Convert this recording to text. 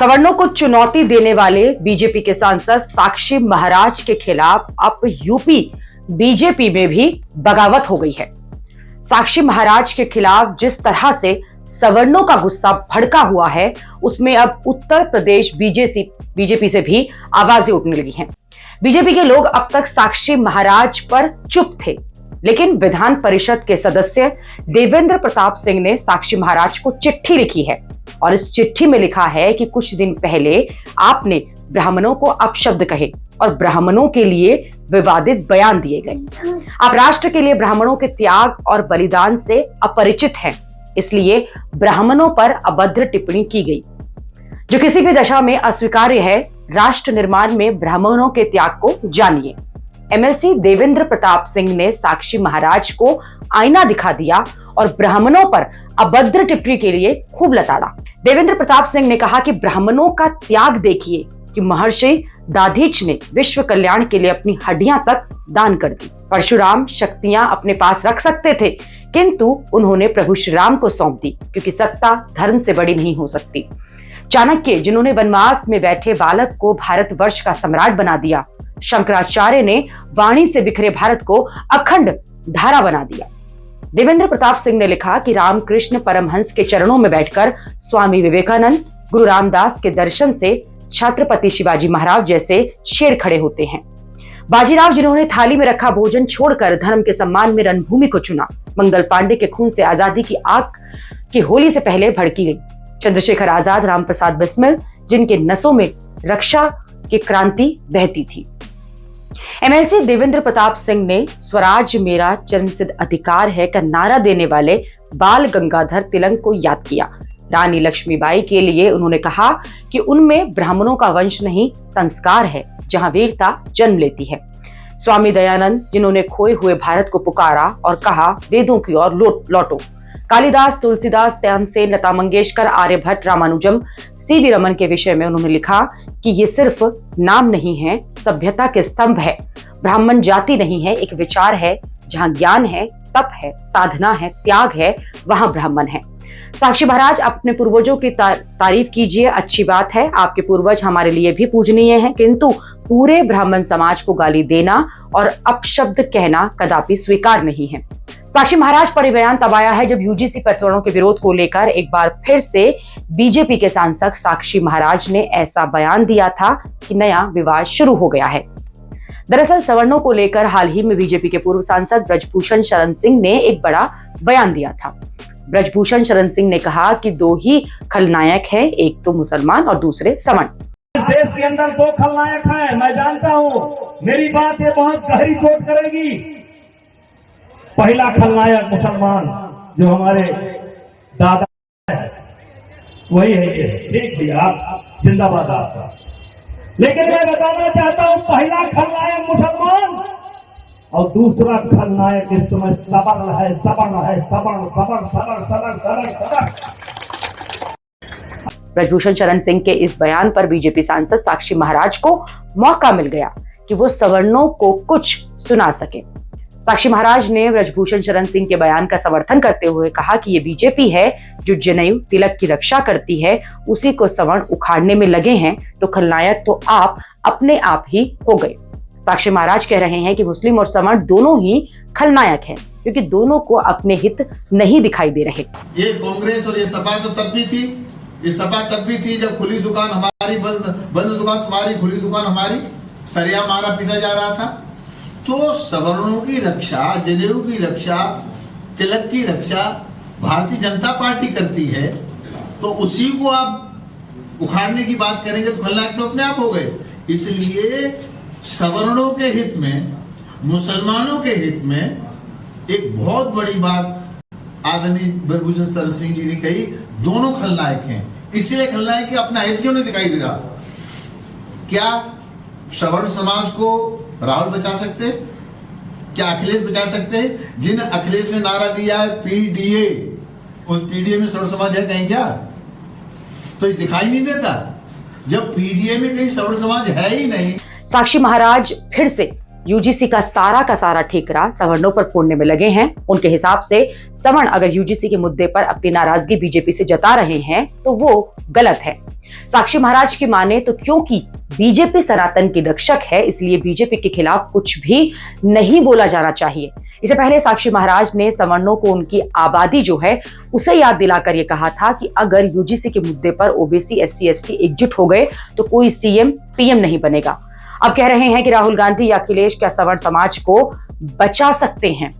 सवर्णों को चुनौती देने वाले बीजेपी के सांसद साक्षी महाराज के खिलाफ अब यूपी बीजेपी में भी बगावत हो गई है। साक्षी महाराज के खिलाफ जिस तरह से सवर्णों का गुस्सा भड़का हुआ है, उसमें अब उत्तर प्रदेश बीजेपी से भी आवाजें उठने लगी हैं। बीजेपी के लोग अब तक साक्षी महाराज पर चुप थे, लेकिन विधान परिषद के सदस्य देवेंद्र प्रताप सिंह ने साक्षी महाराज को चिट्ठी लिखी है और इस चिट्ठी में लिखा है कि कुछ दिन पहले आपने ब्राह्मणों को अपशब्द कहे और ब्राह्मणों के लिए विवादित बयान दिए गए। आप राष्ट्र के लिए ब्राह्मणों के त्याग और बलिदान से अपरिचित हैं, इसलिए ब्राह्मणों पर अभद्र टिप्पणी की गई, जो किसी भी दशा में अस्वीकार्य है। राष्ट्र निर्माण में ब्राह्मणों के त्याग को जानिए। एमएलसी देवेंद्र प्रताप सिंह ने साक्षी महाराज को आईना दिखा दिया और ब्राह्मणों पर अभद्र टिप्पणी के लिए खूब लताड़ा। देवेंद्र प्रताप सिंह ने कहा कि ब्राह्मणों का त्याग देखिए कि महर्षि दाधीच ने विश्व कल्याण के लिए अपनी हड्डियां तक दान कर दी। परशुराम शक्तियां अपने पास रख सकते थे, किंतु उन्होंने प्रभु श्री राम को सौंप दी, क्योंकि सत्ता धर्म से बड़ी नहीं हो सकती। चाणक्य, जिन्होंने वनवास में बैठे बालक को भारतवर्ष का सम्राट बना दिया। शंकराचार्य ने वाणी से बिखरे भारत को अखंड धारा बना दिया। देवेंद्र प्रताप सिंह ने लिखा कि रामकृष्ण परमहंस के चरणों में बैठकर स्वामी विवेकानंद, गुरु रामदास के दर्शन से छत्रपति शिवाजी महाराज जैसे शेर खड़े होते हैं। बाजीराव, जिन्होंने थाली में रखा भोजन छोड़कर धर्म के सम्मान में रणभूमि को चुना। मंगल पांडे के खून से आजादी की आग की होली से पहले भड़की गई। चंद्रशेखर आजाद, राम प्रसाद बिस्मिल, जिनके नसों में रक्षा की क्रांति बहती थी। एमएलसी देवेंद्र प्रताप सिंह ने स्वराज मेरा जन्मसिद्ध अधिकार है का नारा देने वाले बाल गंगाधर तिलक को याद किया। रानी लक्ष्मीबाई के लिए उन्होंने कहा कि उनमें ब्राह्मणों का वंश नहीं, संस्कार है, जहां वीरता जन्म लेती है। स्वामी दयानंद, जिन्होंने खोए हुए भारत को पुकारा और कहा वेदों की ओर लौटो। कालिदास, तुलसीदास, तानसेन, लता मंगेशकर, आर्यभट्ट, रामानुजम, सीवी रमन के विषय में उन्होंने लिखा कि ये सिर्फ नाम नहीं है, सभ्यता के स्तंभ है। ब्राह्मण जाति नहीं है, एक विचार है। जहां ज्ञान है, तप है, साधना है, त्याग है, वहां ब्राह्मण है। साक्षी महाराज, अपने पूर्वजों की तारीफ कीजिए, अच्छी बात है, आपके पूर्वज हमारे लिए भी पूजनीय हैं, किंतु पूरे ब्राह्मण समाज को गाली देना और अपशब्द कहना कदापि स्वीकार नहीं है। साक्षी महाराज पर बयान तब आया है जब यूजीसी पर सवर्णों के विरोध को लेकर एक बार फिर से बीजेपी के सांसद साक्षी महाराज ने ऐसा बयान दिया था कि नया विवाद शुरू हो गया है। दरअसल सवर्णों को लेकर हाल ही में बीजेपी के पूर्व सांसद ब्रजभूषण शरण सिंह ने एक बड़ा बयान दिया था। ब्रजभूषण शरण सिंह ने कहा कि दो ही खलनायक हैं, एक तो मुसलमान और दूसरे सवर्ण। देश के अंदर दो खलनायक हैं, मैं जानता हूं, मेरी बात ये बहुत गहरी चोट करेगी। पहला खलनायक मुसलमान, जो हमारे दादा है, वही है ये। ठीक है, आप जिंदाबाद आपका। लेकिन मैं बताना चाहता हूं, पहला खलनायक मुसलमान और दूसरा खलनायक इस समय सवर्ण है, सवर्ण है, सवर्ण, सवर्ण, सवर्ण, सवर्ण, सवर्ण, सवर्ण। ब्रजभूषण शरण सिंह के इस बयान पर बीजेपी सांसद साक्षी महाराज को मौका मिल गया कि वो सवर्णों को कुछ सुना सके। साक्षी महाराज ने ब्रजभूषण शरण सिंह के बयान का समर्थन करते हुए कहा कि ये बीजेपी है जो जनेऊ तिलक की रक्षा करती है, उसी को सवर्ण उखाड़ने में लगे हैं, तो खलनायक तो आप अपने आप ही हो गए। साक्षी महाराज कह रहे हैं कि मुस्लिम और सवर्ण दोनों ही खलनायक हैं, क्योंकि दोनों को अपने हित नहीं दिखाई दे रहे। ये कांग्रेस और ये सपा तो तब भी थी, ये सपा तब भी थी जब खुली दुकान हमारी बंद दुकान तुम्हारी, खुली दुकान हमारी, सरिया मारा पीटा जा रहा था। तो सवर्णों की रक्षा, जनेऊ की रक्षा, तिलक की रक्षा भारतीय जनता पार्टी करती है, तो उसी को आप उखाड़ने की बात करेंगे तो खलनायक तो अपने आप हो गए। इसलिए सवर्णों के हित में, मुसलमानों के हित में एक बहुत बड़ी बात आदरणीय ब्रजभूषण शरण सिंह जी ने कही, दोनों खलनायक हैं। इसलिए खलनायक के अपना हित क्यों नहीं दिखाई दे रहा? क्या सवर्ण समाज को राहुल बचा सकते? क्या अखिलेश बचा सकते हैं? जिन अखिलेश ने नारा दिया है पीडीए, उस पीडीए में सवर्ण समाज है कहीं क्या? तो ये दिखाई नहीं देता जब पीडीए में कहीं सवर्ण समाज है ही नहीं। साक्षी महाराज फिर से यूजीसी का सारा ठेकरा सवर्णों पर फोड़ने में लगे हैं। उनके हिसाब से सवर्ण अगर यूजीसी के मुद्दे पर अपनी नाराजगी बीजेपी से जता रहे हैं तो वो गलत है। साक्षी महाराज की माने तो क्योंकि बीजेपी सनातन की रक्षक है, इसलिए बीजेपी के खिलाफ कुछ भी नहीं बोला जाना चाहिए। इससे पहले साक्षी महाराज ने सवर्णों को उनकी आबादी जो है उसे याद दिलाकर यह कहा था कि अगर यूजीसी के मुद्दे पर ओबीसी एससी एसटी एकजुट हो गए तो कोई सीएम पीएम नहीं बनेगा। अब कह रहे हैं कि राहुल गांधी या अखिलेश क्या सवर्ण समाज को बचा सकते हैं।